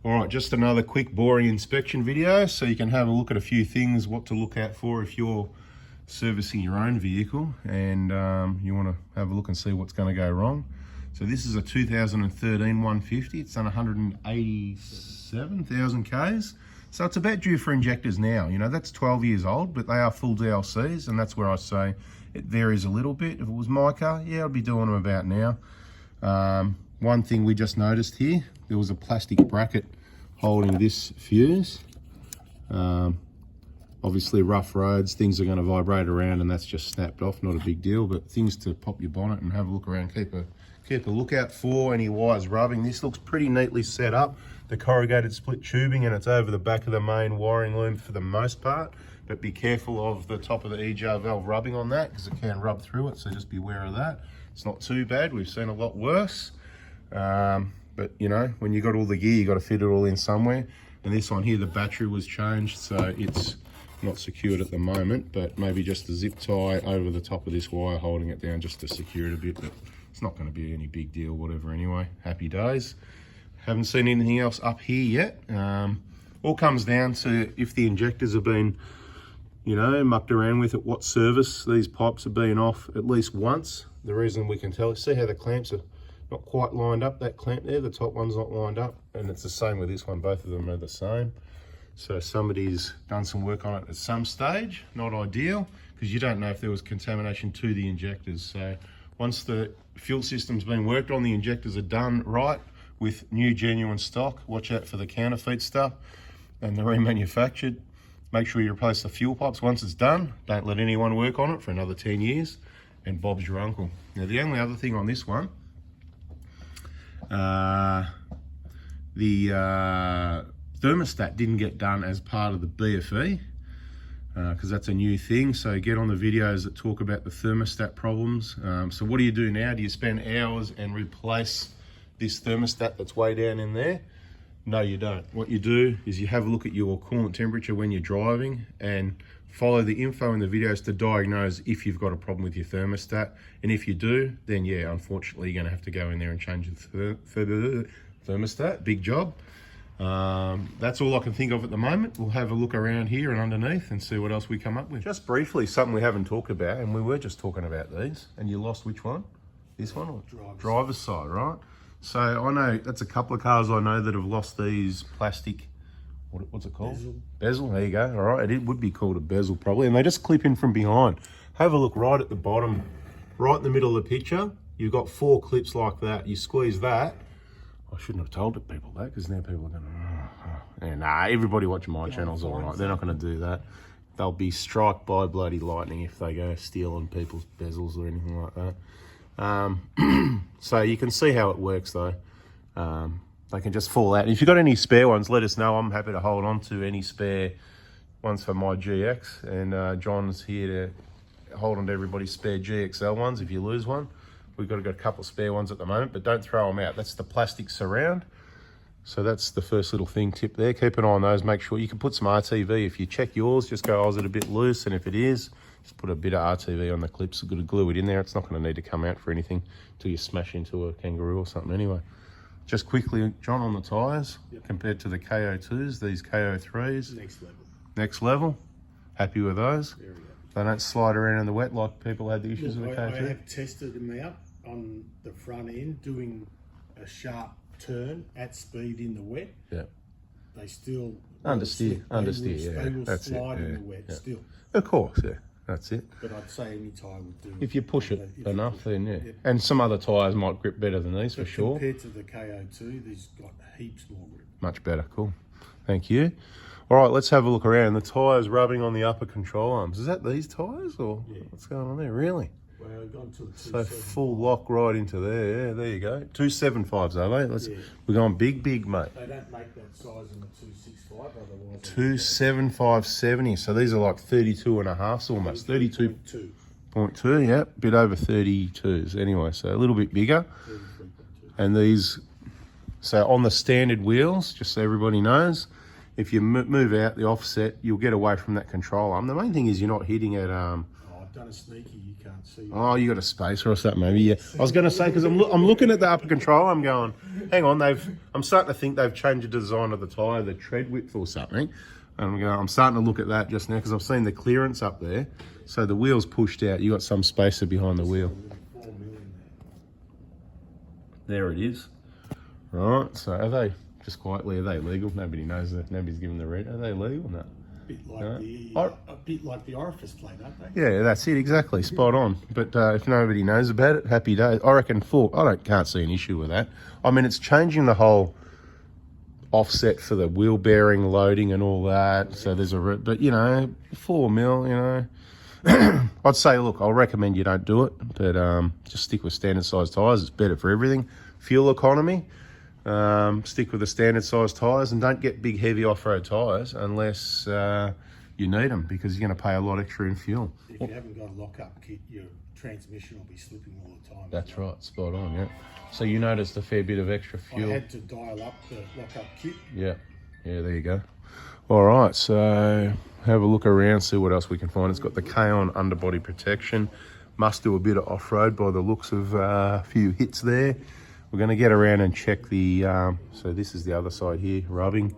All right, just another quick boring inspection video so you can have a look at a few things, what to look out for if you're servicing your own vehicle and you want to have a look and see what's going to go wrong. So this is a 2013 150. It's done 187,000 Ks. So it's about due for injectors now. You know, that's 12 years old, but they are full DLCs, and that's where I say it varies a little bit. If it was my car, yeah, I'd be doing them about now. One thing we just noticed here, there was a plastic bracket holding this fuse. Obviously rough roads, things are going to vibrate around and that's just snapped off, not a big deal, but things to pop your bonnet and have a look around, keep a lookout for any wires rubbing. This looks pretty neatly set up, the corrugated split tubing, and it's over the back of the main wiring loom for the most part, but be careful of the top of the EJR valve rubbing on that because it can rub through it, so just be aware of that. It's not too bad, we've seen a lot worse. But you know, when you got all the gear, you got to fit it all in somewhere. And this one here, the battery was changed, so it's not secured at the moment, but maybe just a zip tie over the top of this wire holding it down just to secure it a bit, but it's not going to be any big deal, whatever anyway. Happy days. Haven't seen anything else up here yet. All comes down to if the injectors have been, you know, mucked around with at what service. These pipes have been off at least once. The reason we can tell, see how the clamps are not quite lined up, that clamp there, the top one's not lined up, and it's the same with this one, both of them are the same. So somebody's done some work on it at some stage, not ideal, because you don't know if there was contamination to the injectors. So once the fuel system's been worked on, the injectors are done right with new genuine stock. Watch out for the counterfeit stuff and the remanufactured. Make sure you replace the fuel pipes once it's done. Don't let anyone work on it for another 10 years, and Bob's your uncle. Now the only other thing on this one, the thermostat didn't get done as part of the BFE because that's a new thing. So get on the videos that talk about the thermostat problems. So what do you do now? Do you spend hours and replace this thermostat that's way down in there? No, you don't. What you do is you have a look at your coolant temperature when you're driving and follow the info in the videos to diagnose if you've got a problem with your thermostat. And if you do, then yeah, unfortunately, you're going to have to go in there and change the thermostat. Big job. That's all I can think of at the moment. We'll have a look around here and underneath and see what else we come up with. Just briefly, something we haven't talked about, and we were just talking about these, and you lost which one? This one? Or driver's side, right? So I know that's a couple of cars I know that have lost these plastic, what's it called? Bezel, there you go. All right, it would be called a bezel probably, and they just clip in from behind. Have a look right at the bottom, right in the middle of the picture. You've got 4 clips like that. You squeeze that. I shouldn't have told people that because now people are going to, nah, everybody watching my channel's all right. They're not going to do that. They'll be struck by bloody lightning if they go stealing people's bezels or anything like that. So you can see how it works though. They can just fall out. If you've got any spare ones, let us know. I'm happy to hold on to any spare ones for my GX, and John's here to hold on to everybody's spare GXL ones if you lose one. We've got a couple of spare ones at the moment, but don't throw them out. That's the plastic surround. So that's the first little thing tip there. Keep an eye on those. Make sure you can put some RTV. If you check yours, just go, oh, is it a bit loose? And if it is, just put a bit of RTV on the clips. You've got to glue it in there. It's not going to need to come out for anything until you smash into a kangaroo or something anyway. Just quickly, John, on the tyres, compared to the KO2s, these KO3s. Next level. Happy with those? Very happy. They don't slide around in the wet like people had the issues with the KO2. I have tested them out on the front end, doing a sharp turn at speed in the wet. Yeah. They still understeer, They will slide in the wet still. Of course, yeah. That's it. But I'd say any tyre would do. If you push it enough, then yeah. And some other tyres might grip better than these for sure. Compared to the KO2, these got heaps more grip. Much better, cool. Thank you. All right, let's have a look around. The tyres rubbing on the upper control arms. Is that these tyres or what's going on there? Really? Well, I've gone to the so full lock right into there. Yeah, there you go. 275s are they? We're going big, mate. They don't make that size in the 265 otherwise. 275/70. So these are like 32 and a half, almost 32.2. Yeah, bit over 32s anyway. So a little bit bigger. 33.2. And these, so on the standard wheels, just so everybody knows, if you move out the offset, you'll get away from that control arm. The main thing is you're not hitting at I've done a sneaky, you can't see. Oh, you got a spacer or something, maybe. Yeah, I was going to say because I'm looking at the upper control. I'm going, hang on. I'm starting to think they've changed the design of the tyre, the tread width or something. And I'm starting to look at that just now because I've seen the clearance up there. So the wheel's pushed out. You got some spacer behind the wheel. 4 mil in There it is. Right. So are they just quietly? Are they legal? Nobody knows that. Nobody's given the red. Are they legal? No. A bit like the orifice plate, aren't they? Yeah, that's it, exactly, spot on. But if nobody knows about it, happy days. I reckon can't see an issue with that. I mean, it's changing the whole offset for the wheel bearing loading and all that. So there's but you know, 4 mil, you know. I'd say, look, I'll recommend you don't do it, but just stick with standard size tyres. It's better for everything. Fuel economy. Stick with the standard size tyres and don't get big heavy off-road tyres unless you need them because you're going to pay a lot extra in fuel. If you haven't got a lock-up kit, your transmission will be slipping all the time. That's right, spot on, yeah. So you noticed a fair bit of extra fuel. I had to dial up the lock-up kit. Yeah, there you go. All right, so have a look around, see what else we can find. It's got the K-on underbody protection. Must do a bit of off-road by the looks of a few hits there. We're going to get around and check the, so this is the other side here, rubbing.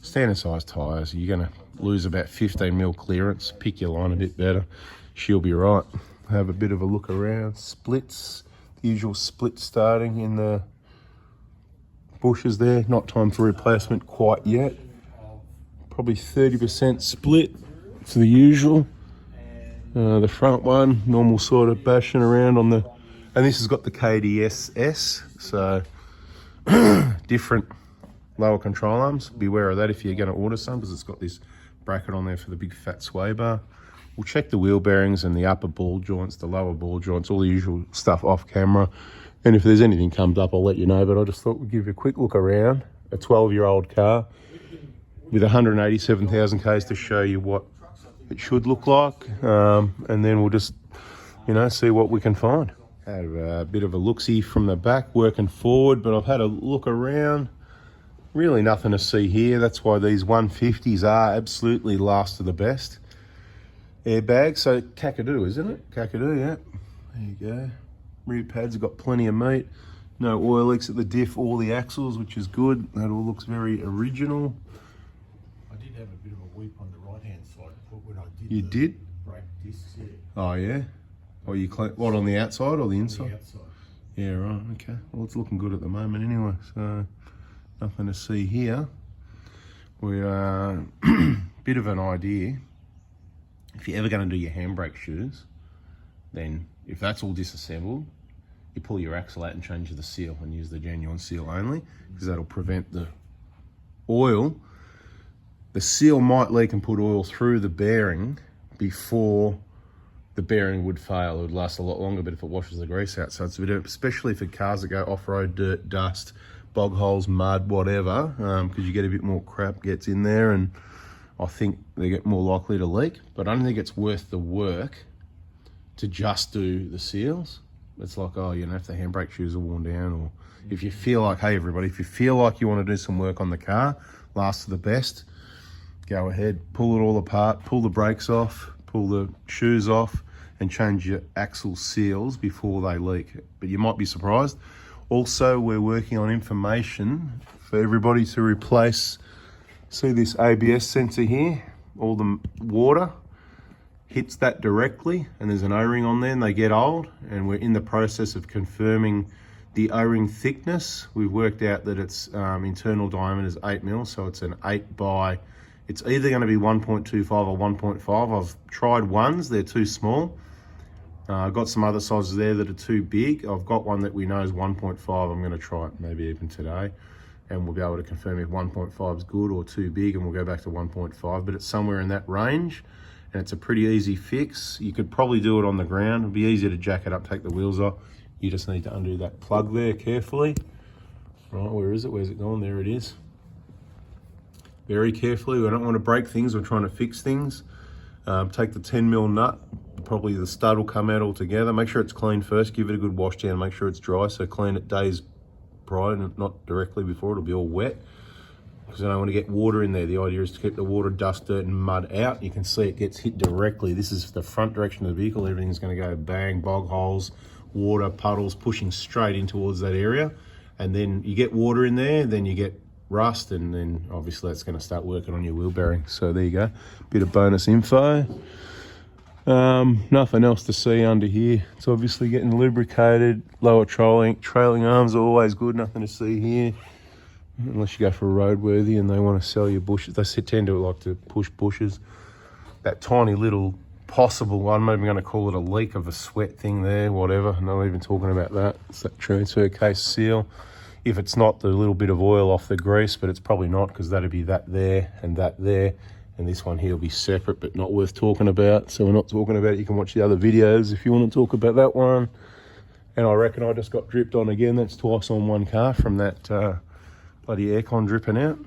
Standard size tyres, you're going to lose about 15 mil clearance. Pick your line a bit better. She'll be right. Have a bit of a look around. Splits, the usual split starting in the bushes there. Not time for replacement quite yet. Probably 30% split. It's the usual. The front one, normal sort of bashing around on the, and this has got the KDSS, so different lower control arms. Beware of that if you're going to order some because it's got this bracket on there for the big fat sway bar. We'll check the wheel bearings and the upper ball joints, the lower ball joints, all the usual stuff off camera. And if there's anything comes up, I'll let you know, but I just thought we'd give you a quick look around. A 12-year-old car with 187,000 Ks to show you what it should look like. And then we'll just, you know, see what we can find. Had a bit of a look-see from the back, working forward, but I've had a look around. Really nothing to see here. That's why these 150s are absolutely last of the best. Airbag, so Kakadu, isn't it? Kakadu, yeah. There you go. Rear pads have got plenty of meat. No oil leaks at the diff or the axles, which is good. That all looks very original. I did have a bit of a weep on the right-hand side when I did. You did? Brake discs, yeah. Oh, yeah? Or you what, on the outside or the inside? On the outside. Yeah, right, okay. Well, it's looking good at the moment anyway, so nothing to see here. We are bit of an idea. If you're ever going to do your handbrake shoes, then if that's all disassembled, you pull your axle out and change the seal and use the genuine seal only, because that'll prevent the oil. The seal might leak and put oil through the bearing before the bearing would fail. It would last a lot longer, but if it washes the grease out. So it's a bit of, especially for cars that go off-road, dirt, dust, bog holes, mud, whatever, because you get a bit more crap gets in there, and I think they get more likely to leak. But I don't think it's worth the work to just do the seals. It's like, oh, you know, if the handbrake shoes are worn down, or if you feel like, hey everybody, if you feel like you want to do some work on the car, last of the best, go ahead, pull it all apart, pull the brakes off, pull the shoes off, and change your axle seals before they leak. But you might be surprised. Also, we're working on information for everybody to replace, see this ABS sensor here, all the water hits that directly, and there's an O-ring on there, and they get old, and we're in the process of confirming the O-ring thickness. We've worked out that its internal diameter is 8 mil, so it's an 8 by, it's either going to be 1.25 or 1.5. I've tried ones, they're too small. I've got some other sizes there that are too big. I've got one that we know is 1.5. I'm going to try it maybe even today, and we'll be able to confirm if 1.5 is good or too big, and we'll go back to 1.5, but it's somewhere in that range. And it's a pretty easy fix. You could probably do it on the ground. It'd be easier to jack it up, take the wheels off. You just need to undo that plug there carefully. Right, where is it? Where's it gone? There it is. Very carefully. We don't want to break things. We're trying to fix things. Take the 10 mil nut. Probably the stud will come out altogether. Make sure it's clean first. Give it a good wash down. Make sure it's dry. So clean it days prior, not directly before. It'll be all wet. because I don't want to get water in there. The idea is to keep the water, dust, dirt and mud out. You can see it gets hit directly. This is the front direction of the vehicle. Everything's going to go bang, bog holes, water, puddles, pushing straight in towards that area. And then you get water in there, then you get rust, and then obviously that's going to start working on your wheel bearing. So there you go, bit of bonus info. Nothing else to see under here. It's obviously getting lubricated. Lower trailing arms are always good. Nothing to see here, unless you go for a roadworthy and they want to sell you bushes. They tend to like to push bushes. That tiny little possible, I'm not even going to call it a leak of a sweat thing there, whatever. I'm not even talking about that. It's that transfer case seal. If it's not the little bit of oil off the grease, but it's probably not, because that'd be that there and that there. And this one here will be separate, but not worth talking about. So we're not talking about it. You can watch the other videos if you want to talk about that one. And I reckon I just got dripped on again. That's twice on one car from that bloody aircon dripping out.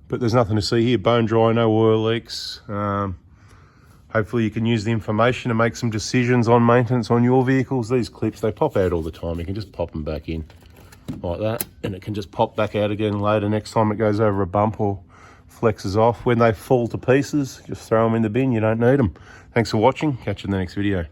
But there's nothing to see here. Bone dry, no oil leaks. Hopefully you can use the information to make some decisions on maintenance on your vehicles. These clips, they pop out all the time. You can just pop them back in like that, and it can just pop back out again later next time it goes over a bump or flexes off. When they fall to pieces, just throw them in the bin. You don't need them. Thanks for watching. Catch you in the next video.